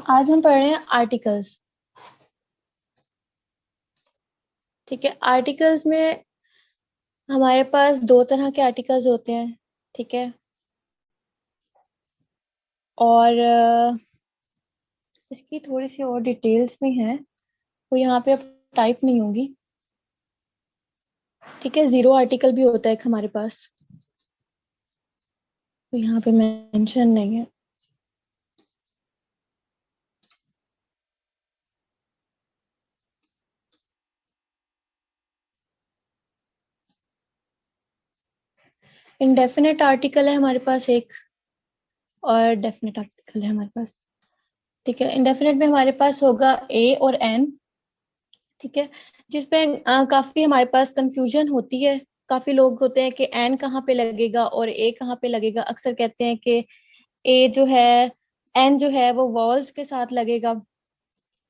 आज हम पढ़ रहे हैं आर्टिकल्स। ठीक है, आर्टिकल्स में हमारे पास दो तरह के आर्टिकल्स होते हैं। ठीक है, और इसकी थोड़ी सी और डिटेल्स भी हैं, वो यहाँ पे अब टाइप नहीं होगी। ठीक है, जीरो आर्टिकल भी होता है एक हमारे पास, तो यहाँ पे मेंशन नहीं है। इंडेफिनेट आर्टिकल है हमारे पास एक, और डेफिनेट आर्टिकल है हमारे पास। ठीक है, इंडेफिनेट में हमारे पास होगा ए और एन। ठीक है, जिसपे काफी हमारे पास कंफ्यूजन होती है। काफी लोग होते हैं कि एन कहाँ पे लगेगा और ए कहाँ पे लगेगा। अक्सर कहते हैं कि ए जो है, एन जो है वो वॉल्स के साथ लगेगा।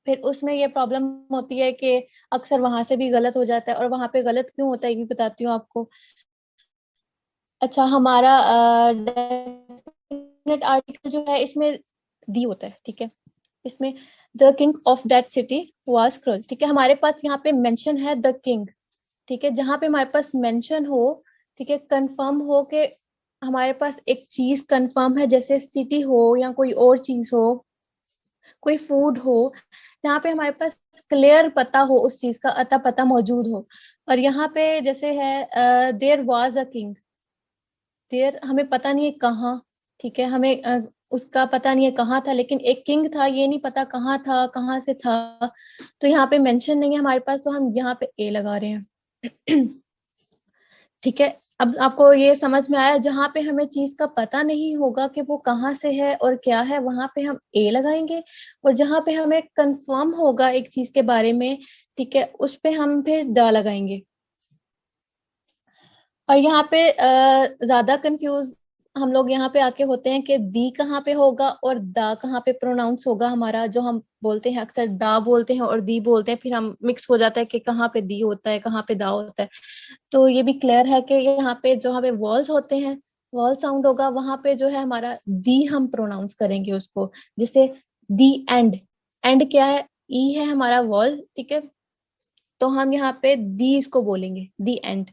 फिर उसमें ये प्रॉब्लम होती है कि अक्सर वहां से भी गलत हो जाता है, और वहां पे गलत क्यों होता है ये भी बताती हूँ आपको। अच्छा, हमारा डेफिनेट आर्टिकल जो है इसमें दी होता है। ठीक है, इसमें the king of that city was cruel. ठीक है, हमारे पास यहाँ पे मेंशन है द किंग। ठीक है, जहां पे हमारे पास मेंशन हो, ठीक है, कंफर्म हो के हमारे पास एक चीज कंफर्म है, जैसे सिटी हो या कोई और चीज हो, कोई फूड हो, यहाँ पे हमारे पास क्लियर पता हो, उस चीज का अता पता मौजूद हो। और यहाँ पे जैसे है there was a king, there हमें पता नहीं है कहाँ। ठीक है, हमें उसका पता नहीं है कहाँ था, लेकिन एक किंग था, ये नहीं पता कहाँ था, कहाँ से था। तो यहाँ पे मेंशन नहीं है हमारे पास, तो हम यहाँ पे ए लगा रहे हैं। ठीक है, अब आपको ये समझ में आया, जहां पे हमें चीज का पता नहीं होगा कि वो कहाँ से है और क्या है, वहां पे हम ए लगाएंगे। और जहां पे हमें कंफर्म होगा एक चीज के बारे में, ठीक है, उस पे हम फिर द लगाएंगे। और यहाँ पे ज्यादा कंफ्यूज हम लोग यहाँ पे आके होते हैं कि दी कहाँ पे होगा और दा कहाँ पे प्रोनाउंस होगा हमारा। जो हम बोलते हैं अक्सर दा बोलते हैं और दी बोलते हैं, फिर हम मिक्स हो जाता है कि कहाँ पे दी होता है कहाँ पे दा होता है। तो ये भी क्लियर है कि यहाँ पे जो हमें वॉल्स होते हैं, वॉल साउंड होगा, वहां पे जो है हमारा दी हम प्रोनाउंस करेंगे उसको। जैसे दी एंड, एंड क्या है, ई है हमारा वॉल। ठीक है, तो हम यहाँ पे दी इसको बोलेंगे, दी एंड।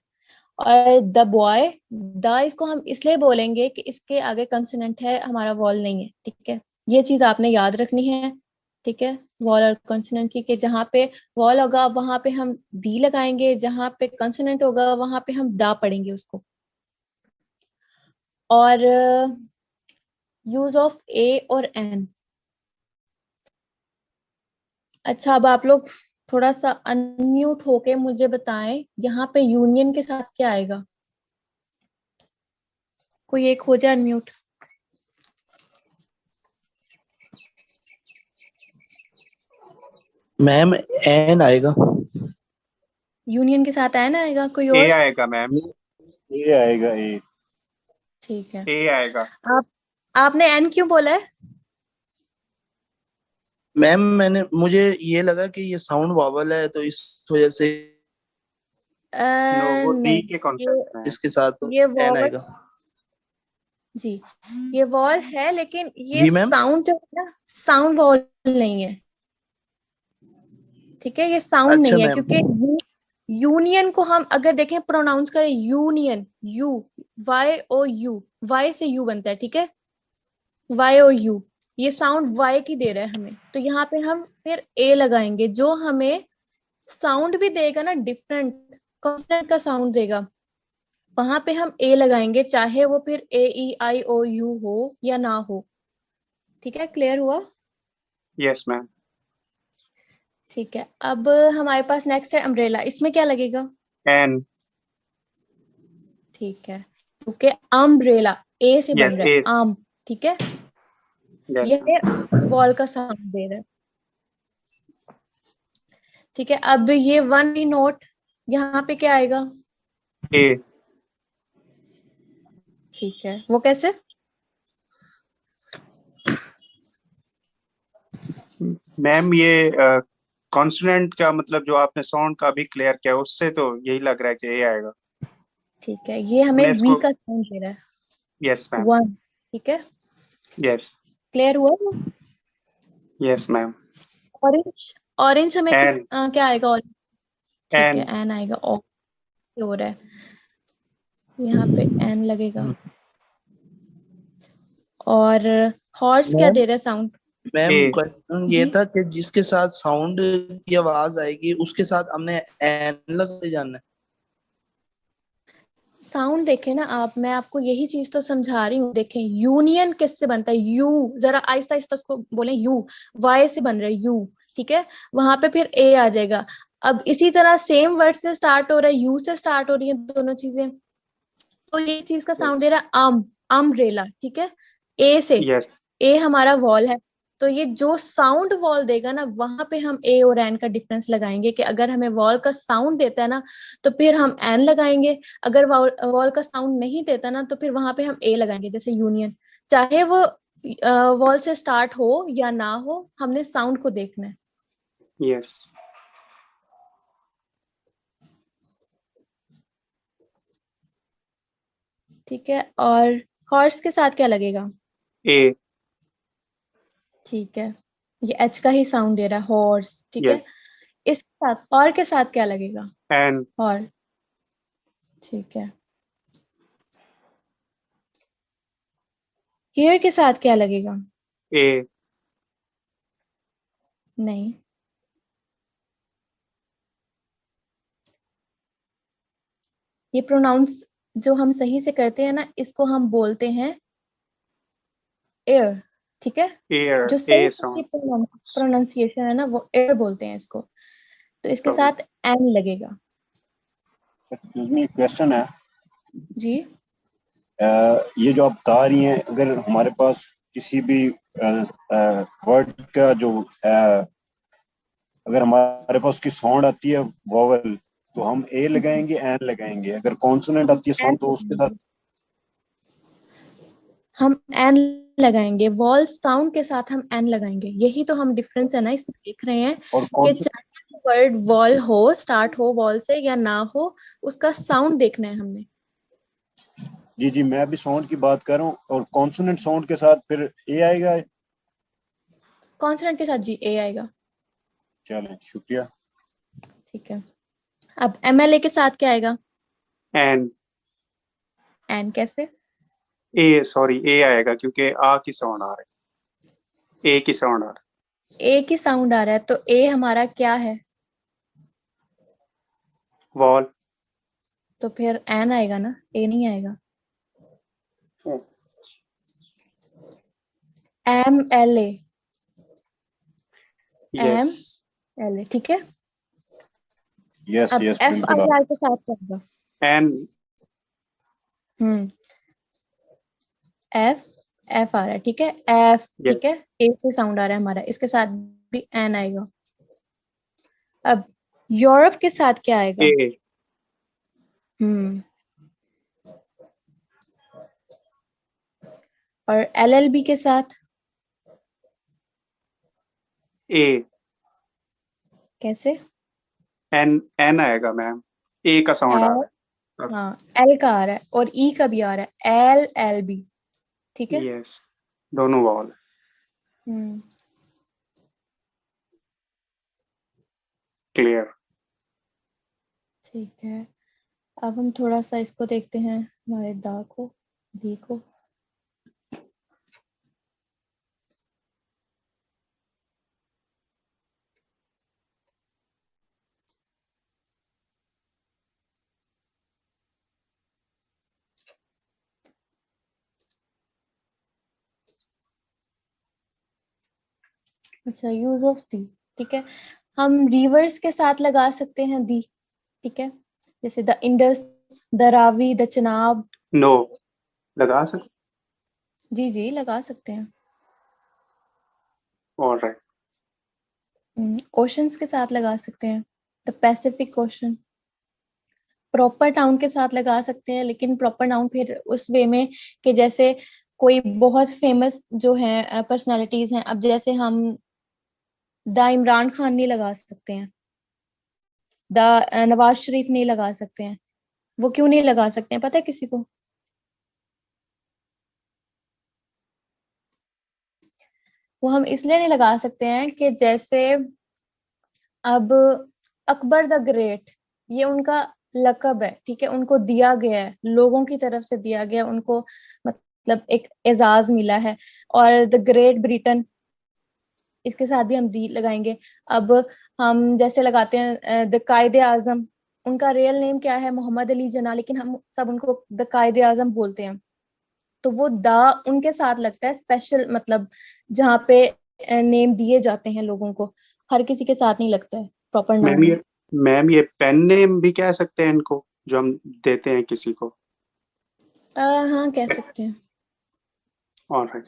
और द बॉय, द इसको हम इसलिए बोलेंगे कि इसके आगे कंसोनेंट है, हमारा वॉल नहीं है। ठीक है, ये चीज आपने याद रखनी है। ठीक है, वॉल और कंसोनेंट की, कि जहाँ पे वॉल होगा वहां पे हम दी लगाएंगे, जहाँ पे कंसोनेंट होगा वहां पे हम दा पढ़ेंगे उसको। और यूज ऑफ ए और एन। अच्छा, अब आप लोग थोड़ा सा अनम्यूट होके मुझे बताएं, यहाँ पे यूनियन के साथ क्या आएगा। कोई एक हो जाए अनम्यूट। मैम एन आएगा। यूनियन के साथ है ना, आएगा कोई ए और। आएगा मैम। ए आएगा ए। ठीक है, ए आएगा। आप आपने एन क्यों बोला है। मैम मुझे ये लगा कि ये साउंड वावल है तो इस वजह से नो, वो डी नहीं, के कॉन्सेप्ट ये में है। इसके साथ तो ये एन वॉवल, आएगा। जी, ये वॉल है, लेकिन ये जी मैम। साउंड जो है ना, साउंड वॉल नहीं है। ठीक है, ये साउंड अच्छा नहीं है, मैम। क्योंकि यूनियन को हम अगर देखें प्रोनाउंस करें, union, U, Y O U, Y से यू बनता है। ठीक है, वाई ओ यू, ये साउंड वाई की दे रहा है हमें, तो यहाँ पे हम फिर ए लगाएंगे, जो हमें साउंड भी देगा ना, डिफरेंट कॉन्सोनेंट का साउंड देगा। वहां पे हम ए लगाएंगे, चाहे वो फिर ए ई आई ओ यू हो या ना हो। ठीक है, क्लियर हुआ। Yes ma'am. ठीक है, अब हमारे पास नेक्स्ट है अम्ब्रेला। इसमें क्या लगेगा। एन। ठीक है, क्योंकि अम्ब्रेला ए से बन यस रहा है, ए। आम। ठीक है, यस ये मैम। वॉल का साउंड दे रहा है। ठीक है, अब ये वन भी नोट, यहाँ पे क्या आएगा। ए। ठीक है, वो कैसे। मैम ये कॉन्सोनेंट का मतलब जो आपने साउंड का भी क्लियर किया, उससे तो यही लग रहा है कि ए आएगा। ठीक है, ये हमें हमने वी इसको। का साउंड दे रहा है, यस मैम। वन। ठीक है, यस। क्लियर हुआ। Yes ma'am. ऑरेंज, ऑरेंज हमें एन। क्या आएगा? ऑरेंज, ठीक है, एन। एन आएगा। हो रहा है, यहाँ पे एन लगेगा। और हॉर्स क्या मैम दे रहा है साउंड? मैम ए। क्वेश्चन ये जी, था कि जिसके साथ साउंड की आवाज आएगी उसके साथ हमने एन लगते जाना है। साउंड देखे ना आप, मैं आपको यही चीज तो समझा रही हूँ। देखें, यूनियन किससे बनता है? यू, जरा आहिस्ता आहिस्ता उसको बोले। यू, वाई से बन रहा है यू, ठीक है, वहां पे फिर ए आ जाएगा। अब इसी तरह सेम वर्ड से स्टार्ट हो रहा है, यू से स्टार्ट हो रही है दोनों चीजें, तो ये चीज का साउंड दे रहा है अम्ब्रेला, ठीक है, ए से। यस। ए हमारा वॉल है, तो ये जो साउंड वॉल देगा ना, वहां पे हम ए और एन का डिफरेंस लगाएंगे कि अगर हमें वॉल का साउंड देता है ना, तो फिर हम एन लगाएंगे। अगर वॉल का साउंड नहीं देता ना, तो फिर वहां पे हम ए लगाएंगे। जैसे यूनियन, चाहे वो वॉल से स्टार्ट हो या ना हो, हमने साउंड को देखना है। यस। ठीक है, और हॉर्स के साथ क्या लगेगा? ए। ठीक है, ये एच का ही साउंड दे रहा है, हॉर्स, ठीक है। यस। इसके साथ, और के साथ क्या लगेगा? एन। और, ठीक है। हियर के साथ क्या लगेगा? ए। नहीं, ये प्रोनाउंस जो हम सही से करते हैं ना, इसको हम बोलते हैं एयर, ठीक है। एयर। जो ए सही साउंड। प्रोनाउंसिएशन है ना, वो एयर बोलते हैं इसको। तो इसके सॉरी। साथ एन लगेगा। एक्सक्यूज मी, क्वेश्चन है। जी, ये जो आप बता रही हैं, अगर हमारे पास किसी भी वर्ड का जो अगर हमारे पास उसकी साउंड आती है वोवल, तो हम ए लगाएंगे एन लगाएंगे। अगर कॉन्सोनेंट आती है एन साउंड तो उसके साथ हम एन लगाएंगे। वॉल साउंड के साथ हम एन लगाएंगे। यही तो हम डिफरेंस है ना इसमें देख रहे हैं, और कि कौन चाहे वर्ड वॉल हो, स्टार्ट हो वॉल से या ना हो, उसका साउंड देखना है हमने। जी जी, मैं भी साउंड की बात कर रहा हूँ। और कॉन्सोनेंट साउंड के साथ फिर ए आएगा। कॉन्सोनेंट के साथ जी ए आएगा। चलें, शुक्रिया। ठीक है, अब एमएलए के साथ क्या आएगा? एन। एन कैसे? ए, सॉरी, ए आएगा क्योंकि आ की साउंड आ रही है, ए की साउंड आ रही ए की साउंड आ रहा है, तो ए हमारा क्या है? है। वॉल। तो फिर एन आएगा ना, ए नहीं आएगा। M L A, yes. M L A, ठीक है। यस अब यस, एफ बिल्कुल आई आप आर के साथ क्या होगा? एन। हम्म, एफ, एफ आ रहा है, ठीक है, एफ, यस। ठीक है। ए से साउंड आ रहा है हमारा, इसके साथ भी एन आएगा। अब यूरोप के साथ क्या आएगा? ए। हम्म, और एलएलबी के साथ ए। कैसे? एन। एन आएगा मैम, ए का साउंड आ एल, रहा है अब। हाँ, एल का आ रहा है और ई का भी आ रहा है, एल एल बी, ठीक है। यस, दोनों वॉल। हम्म, क्लियर। ठीक है। अब हम थोड़ा सा इसको देखते हैं, हमारे दा को, दी को। अच्छा, यूज ऑफ दी, ठीक है। हम रिवर्स के साथ लगा सकते हैं दी, ठीक है। जैसे the Indus, the Ravi, the Chenab. No, लगा सकते। जी जी, लगा सकते हैं। ऑलराइट। ओशंस के साथ लगा सकते हैं, the Pacific ocean. Proper town के साथ लगा सकते हैं, लेकिन प्रॉपर नाउन फिर उस वे में कि जैसे कोई बहुत फेमस जो है पर्सनालिटीज हैं, अब जैसे हम द इमरान खान नहीं लगा सकते हैं, द नवाज शरीफ नहीं लगा सकते हैं। वो क्यों नहीं लगा सकते हैं, पता है किसी को? वो हम इसलिए नहीं लगा सकते हैं कि जैसे अब अकबर द ग्रेट, ये उनका लकब है, ठीक है, उनको दिया गया है, लोगों की तरफ से दिया गया है, उनको मतलब एक एजाज मिला है। और द ग्रेट ब्रिटेन, इसके साथ भी हम दी लगाएंगे। अब हम जैसे लगाते हैं द कायदे आजम, उनका रियल नेम क्या है, मोहम्मद अली जिन्ना, लेकिन हम सब उनको द कायदे आजम बोलते हैं, तो वो दा उनके साथ लगता है स्पेशल, मतलब जहाँ पे नेम दिए जाते हैं लोगों को, हर किसी के साथ नहीं लगता है प्रॉपर नाउन में। मैम ये पेन नेम भी कह सकते हैं इनको, जो हम देते हैं किसी को? हाँ कह सकते हैं। ऑलराइट।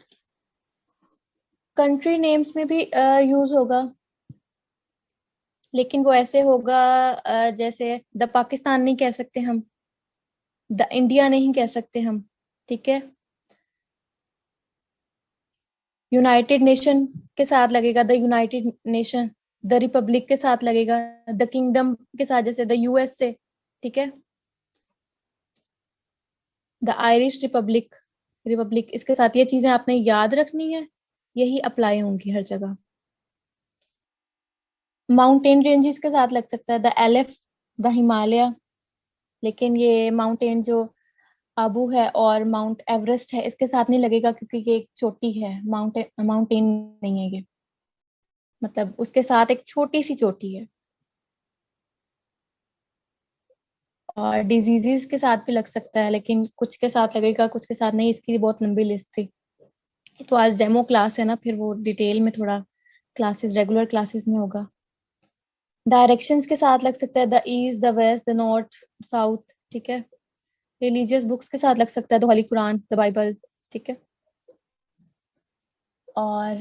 कंट्री नेम्स में भी यूज होगा, लेकिन वो ऐसे होगा जैसे द पाकिस्तान नहीं कह सकते हम, द इंडिया नहीं कह सकते हम, ठीक है। यूनाइटेड नेशन के साथ लगेगा the United nation, the Republic के साथ लगेगा द किंगडम के साथ, जैसे द यूएसए, ठीक है। द आयरिश रिपब्लिक, रिपब्लिक, इसके साथ ये चीजें आपने याद रखनी है, यही अप्लाई होंगी हर जगह। माउंटेन रेंजेस के साथ लग सकता है द एलिफ, द हिमालय, लेकिन ये माउंटेन जो आबू है और माउंट एवरेस्ट है इसके साथ नहीं लगेगा, क्योंकि ये एक चोटी है, माउंटेन नहीं है ये, मतलब उसके साथ एक छोटी सी चोटी है। और डिजीजेस के साथ भी लग सकता है, लेकिन कुछ के साथ लगेगा कुछ के साथ नहीं, इसकी बहुत लंबी लिस्ट थी। तो आज डेमो क्लास है ना, फिर वो डिटेल में थोड़ा क्लासेस, रेगुलर क्लासेस में होगा। डायरेक्शंस के साथ लग सकता है the east, the west, the north, south, ठीक है। रिलीजियस बुक्स के साथ लग सकता है the holy Quran, the Bible, ठीक है। और